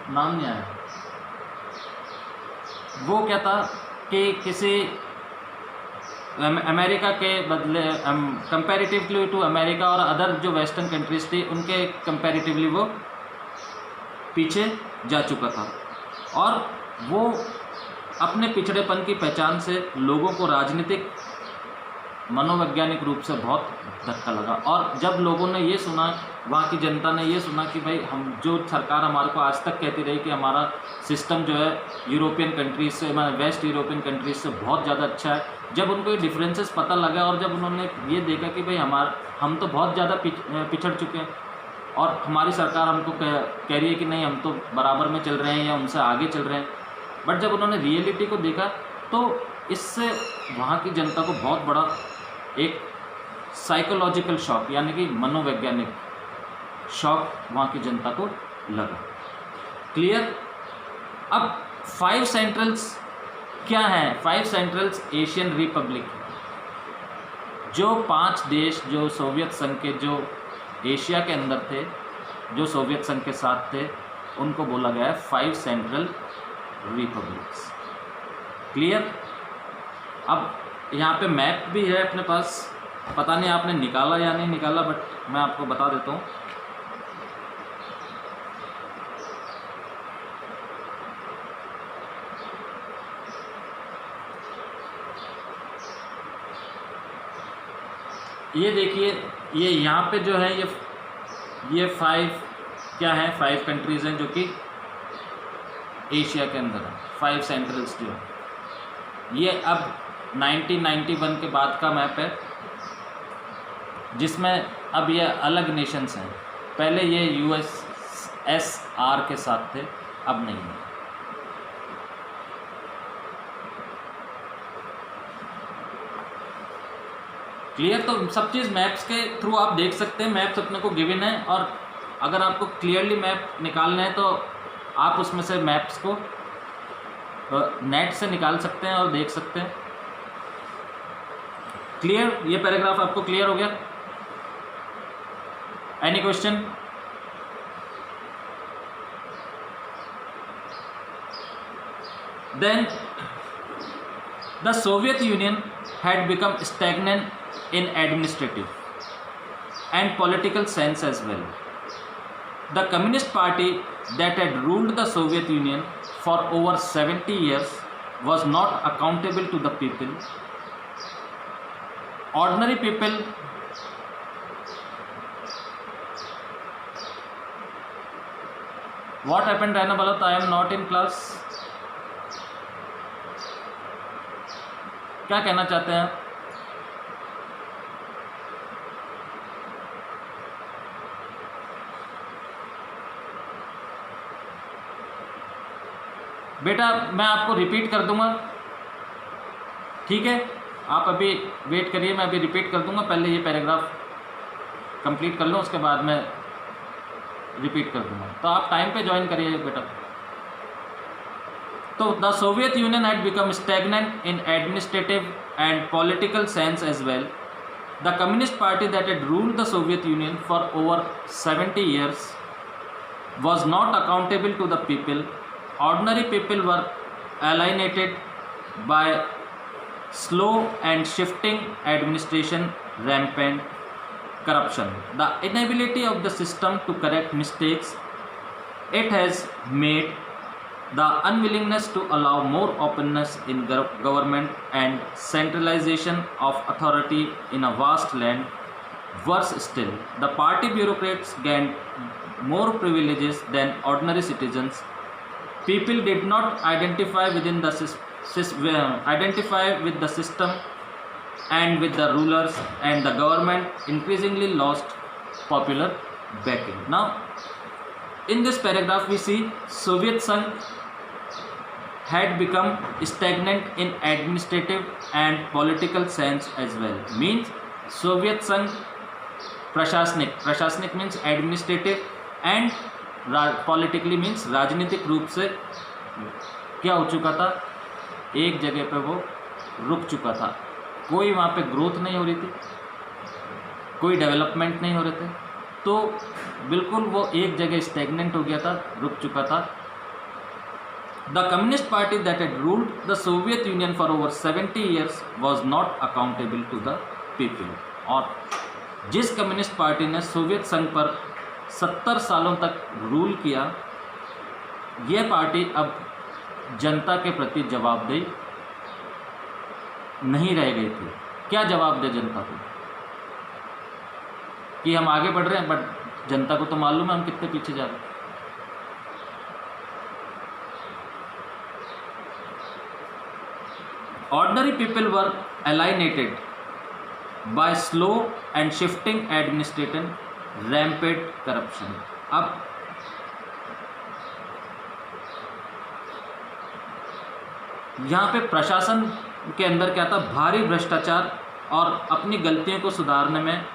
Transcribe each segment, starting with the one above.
नाम नहीं आया। वो क्या था कि किसी अमेरिका के बदले कंपैरेटिवली टू अमेरिका और अदर जो वेस्टर्न कंट्रीज थी उनके कंपैरेटिवली वो पीछे जा चुका था, और वो अपने पिछड़ेपन की पहचान से लोगों को राजनीतिक मनोवैज्ञानिक रूप से बहुत धक्का लगा। और जब लोगों ने ये सुना, वहाँ की जनता ने ये सुना कि भाई हम जो सरकार हमारे को आज तक कहती रही कि हमारा सिस्टम जो है यूरोपियन कंट्रीज से, हमारे वेस्ट यूरोपियन कंट्रीज से बहुत ज़्यादा अच्छा है, जब उनको ये डिफरेंसेस पता लगा और जब उन्होंने ये देखा कि भाई हम तो बहुत ज़्यादा पिछड़ चुके हैं और हमारी सरकार हमको कह रही है कि नहीं हम तो बराबर में चल रहे हैं या उनसे आगे चल रहे हैं, बट जब उन्होंने रियलिटी को देखा तो इससे वहाँ की जनता को बहुत बड़ा एक साइकोलॉजिकल शॉक यानी कि मनोवैज्ञानिक शॉक वहाँ की जनता को लगा। क्लियर। अब 5 सेंट्रल्स क्या हैं? 5 सेंट्रल्स एशियन रिपब्लिक, जो 5 देश जो सोवियत संघ के जो एशिया के अंदर थे, जो सोवियत संघ के साथ थे, उनको बोला गया है 5 सेंट्रल रिपब्लिक्स। क्लियर। अब यहाँ पे मैप भी है अपने पास, पता नहीं आपने निकाला या नहीं निकाला, बट मैं आपको बता देता हूँ। ये देखिए, ये यहाँ पे जो है ये 5 क्या है, 5 कंट्रीज़ हैं जो कि एशिया के अंदर है, 5 सेंट्रल्स जो है। ये अब 1991 के बाद का मैप है, जिसमें अब ये अलग नेशंस हैं। पहले ये USSR के साथ थे, अब नहीं है। क्लियर। तो सब चीज़ मैप्स के थ्रू आप देख सकते हैं, मैप्स अपने को गिवन है, और अगर आपको क्लियरली मैप निकालना है तो आप उसमें से मैप्स को नेट से निकाल सकते हैं और देख सकते हैं। क्लियर। ये पैराग्राफ आपको क्लियर हो गया? Any question? Then the Soviet Union had become stagnant in administrative and political sense as well. The Communist Party that had ruled the Soviet Union for over 70 years was not accountable to the people. Ordinary people what happened, Raina Balat? I am not in class. क्या कहना चाहते हैं? बेटा मैं आपको repeat कर दूंगा, ठीक है? आप अभी वेट करिए, मैं अभी रिपीट कर दूंगा, पहले ये पैराग्राफ कंप्लीट कर लो, उसके बाद मैं रिपीट कर दूंगा। तो आप टाइम पे ज्वाइन करिए बेटा। So the Soviet Union had become stagnant in administrative and political sense as well. The Communist Party that had ruled the Soviet Union for over 70 years was not accountable to the people. Ordinary people were alienated by slow and shifting administration, rampant corruption, the inability of the system to correct mistakes. It has made the unwillingness to allow more openness in government and centralization of authority in a vast land. Worse still, the party bureaucrats gained more privileges than ordinary citizens. People did not identify with the system and with the rulers, and the government increasingly lost popular backing. Now, in this paragraph we see Soviet Sangh had become stagnant in administrative and political sense as well. Means Soviet Sangh प्रशासनिक means administrative and politically means राजनीतिक रूप से क्या हो चुका था, एक जगह पे वो रुक चुका था। कोई वहाँ पे ग्रोथ नहीं हो रही थी, कोई डेवलपमेंट नहीं हो रहे थे, तो बिल्कुल वो एक जगह स्टैग्नेंट हो गया था, रुक चुका था। The communist party that had ruled the Soviet Union for over 70 years was not accountable to the people। और जिस कम्युनिस्ट पार्टी ने सोवियत संघ पर 70 सालों तक रूल किया, यह पार्टी अब जनता के प्रति जवाबदेही नहीं रह गई थी। क्या जवाब दे जनता को कि हम आगे बढ़ रहे हैं, बट जनता को तो मालूम है हम कितने पीछे जा रहे हैं। Ordinary people were alienated by slow and shifting administration, rampant corruption। अब यहाँ पे प्रशासन के अंदर क्या था, भारी भ्रष्टाचार और अपनी गलतियों को सुधारने में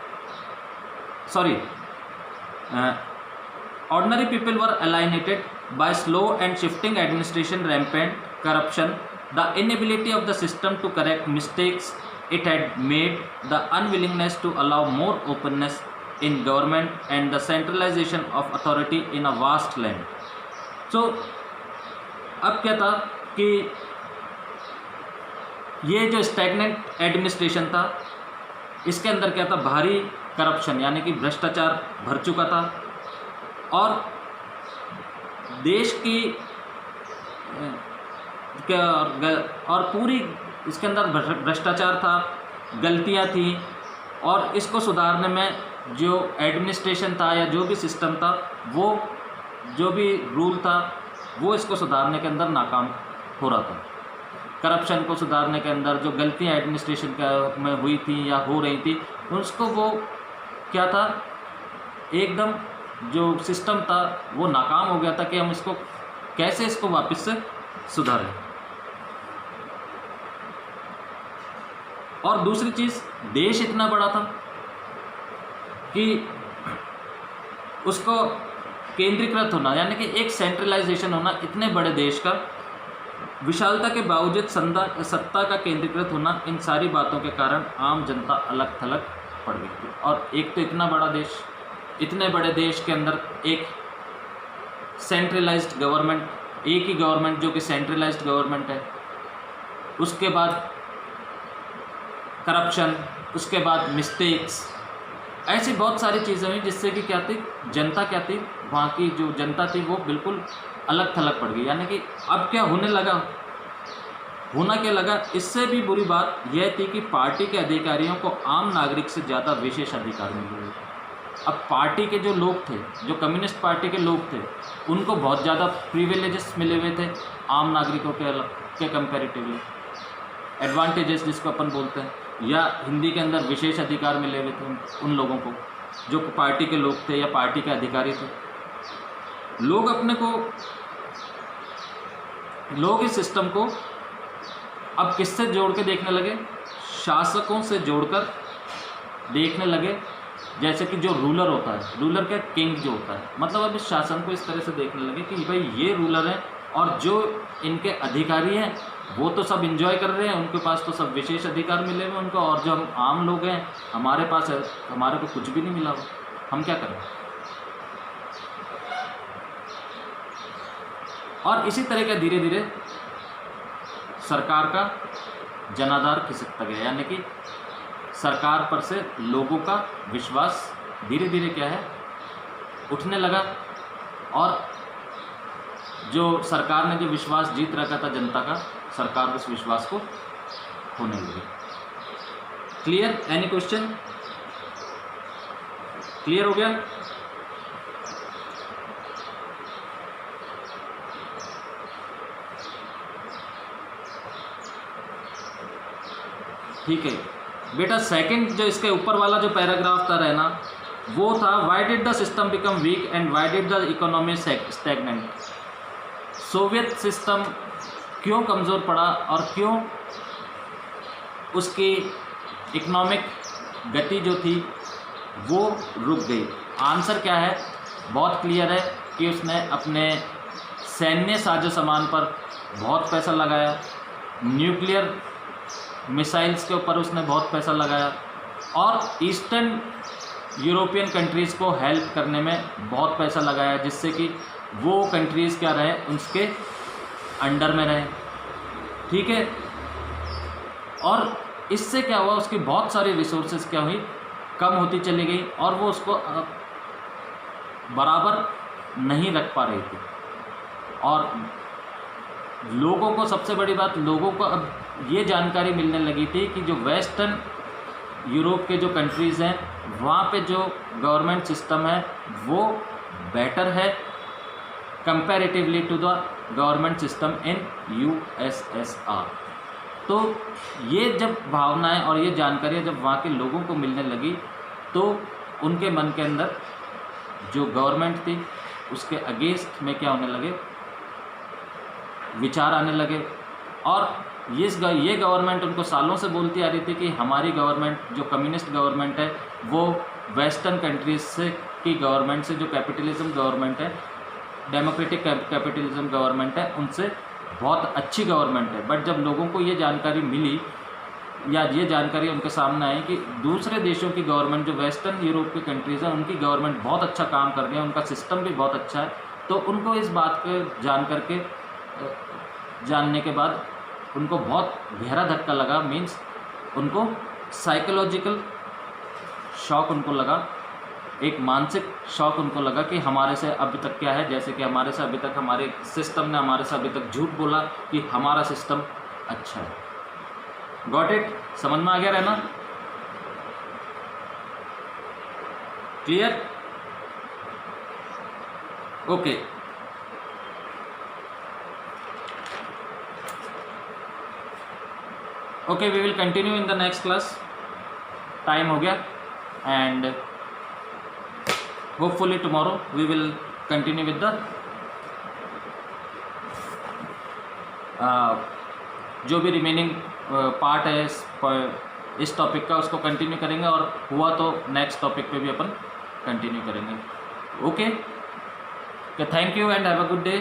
ordinary people were alienated by slow and shifting administration, rampant corruption, the inability of the system to correct mistakes it had made, the unwillingness to allow more openness in government, and the centralization of authority in a vast land। So अब क्या था कि ये जो stagnant administration था, इसके अंदर क्या था, भारी करप्शन यानी कि भ्रष्टाचार भर चुका था, और देश की और पूरी इसके अंदर भ्रष्टाचार था, गलतियां थी, और इसको सुधारने में जो एडमिनिस्ट्रेशन था या जो भी सिस्टम था, वो जो भी रूल था, वो इसको सुधारने के अंदर नाकाम हो रहा था। करप्शन को सुधारने के अंदर जो गलतियां एडमिनिस्ट्रेशन में हुई थी या हो रही थी, उसको वो क्या था, एकदम जो सिस्टम था वो नाकाम हो गया था कि हम इसको कैसे इसको वापस से सुधारें। और दूसरी चीज़, देश इतना बड़ा था कि उसको केंद्रीकृत होना यानी कि एक सेंट्रलाइजेशन होना, इतने बड़े देश का विशालता के बावजूद सत्ता का केंद्रीकृत होना, इन सारी बातों के कारण आम जनता अलग थलग पड़ गई थी। और एक तो इतना बड़ा देश, इतने बड़े देश के अंदर एक सेंट्रलाइज्ड गवर्नमेंट, एक ही गवर्नमेंट जो कि सेंट्रलाइज्ड गवर्नमेंट है, उसके बाद करप्शन, उसके बाद मिस्टेक्स, ऐसी बहुत सारी चीज़ें हुई जिससे कि क्या थी, जनता क्या थी, वहाँ की जो जनता थी वो बिल्कुल अलग थलग पड़ गई। यानी कि अब क्या होने लगा, होना क्या लगा, इससे भी बुरी बात यह थी कि पार्टी के अधिकारियों को आम नागरिक से ज़्यादा विशेष अधिकार मिल गए। अब पार्टी के जो लोग थे, जो कम्युनिस्ट पार्टी के लोग थे, उनको बहुत ज़्यादा प्रिविलेजेस मिले हुए थे आम नागरिकों के कंपैरेटिवली, एडवांटेजेस जिसको अपन बोलते हैं, या हिंदी के अंदर विशेष अधिकार मिले हुए थे उन लोगों को जो पार्टी के लोग थे या पार्टी के अधिकारी थे। लोग इस सिस्टम को अब किससे जोड़ के देखने लगे, शासकों से जोड़कर देखने लगे। जैसे कि जो रूलर होता है, रूलर क्या, किंग जो होता है, मतलब अब इस शासन को इस तरह से देखने लगे कि भाई ये रूलर हैं और जो इनके अधिकारी हैं वो तो सब एंजॉय कर रहे हैं, उनके पास तो सब विशेष अधिकार मिले हुए उनको, और जो हम आम लोग हैं हमारे पास है, हमारे को कुछ भी नहीं मिला हुआ, हम क्या करें। और इसी तरह का धीरे धीरे सरकार का जनाधार खिसकता गया, यानी कि सरकार पर से लोगों का विश्वास धीरे धीरे क्या है, उठने लगा, और जो सरकार ने जो विश्वास जीत रखा था जनता का, सरकार उस विश्वास को खोने लगी। क्लियर? Any question? क्लियर हो गया? ठीक है बेटा। सेकंड जो इसके ऊपर वाला जो पैराग्राफ था रहना, वो था why did the system become weak and why did the economy stagnant. Soviet system क्यों कमज़ोर पड़ा और क्यों उसकी इकोनॉमिक गति जो थी वो रुक गई। आंसर क्या है, बहुत क्लियर है कि उसने अपने सैन्य साजो सामान पर बहुत पैसा लगाया, न्यूक्लियर मिसाइल्स के ऊपर उसने बहुत पैसा लगाया, और ईस्टर्न यूरोपियन कंट्रीज़ को हेल्प करने में बहुत पैसा लगाया, जिससे कि वो कंट्रीज़ क्या रहे, उसके अंडर में रहे, ठीक है। और इससे क्या हुआ, उसकी बहुत सारी रिसोर्सेज क्या हुई, कम होती चली गई और वो उसको बराबर नहीं रख पा रही थी। और लोगों को, सबसे बड़ी बात, लोगों को अब ये जानकारी मिलने लगी थी कि जो वेस्टर्न यूरोप के जो कंट्रीज़ हैं वहाँ पे जो गवर्नमेंट सिस्टम है वो बेटर है comparatively to the government system in USSR. तो ये जब भावनाएं और ये जानकारियाँ जब वहाँ के लोगों को मिलने लगी तो उनके मन के अंदर जो गवर्नमेंट थी उसके अगेंस्ट में क्या होने लगे, विचार आने लगे। और ये गवर्नमेंट उनको सालों से बोलती आ रही थी कि हमारी गवर्नमेंट जो कम्युनिस्ट गवर्नमेंट है वो वेस्टर्न कंट्रीज से की गवर्नमेंट से, जो कैपिटलिज्म गवर्नमेंट है, डेमोक्रेटिक कैपिटलिज्म गवर्नमेंट है, उनसे बहुत अच्छी गवर्नमेंट है। बट जब लोगों को ये जानकारी मिली या ये जानकारी उनके सामने आई कि दूसरे देशों की गवर्नमेंट, जो वेस्टर्न यूरोप की कंट्रीज़ हैं, उनकी गवर्नमेंट बहुत अच्छा काम कर रही है, उनका सिस्टम भी बहुत अच्छा है, तो उनको इस बात को जानने के बाद उनको बहुत गहरा धक्का लगा। मीन्स उनको साइकोलॉजिकल शॉक उनको लगा, एक मानसिक शॉक उनको लगा कि हमारे से अभी तक क्या है, जैसे कि हमारे से अभी तक हमारे सिस्टम ने हमारे से अभी तक झूठ बोला कि हमारा सिस्टम अच्छा है। Got it? समझ में आ गया रहना? Clear? Okay. Okay, we will continue in the next class. Time हो गया and hopefully tomorrow we will continue with the जो भी रिमेनिंग पार्ट है इस टॉपिक का, उसको कंटिन्यू करेंगे और हुआ तो नेक्स्ट टॉपिक पे भी अपन कंटिन्यू करेंगे। Okay, thank you and have a good day.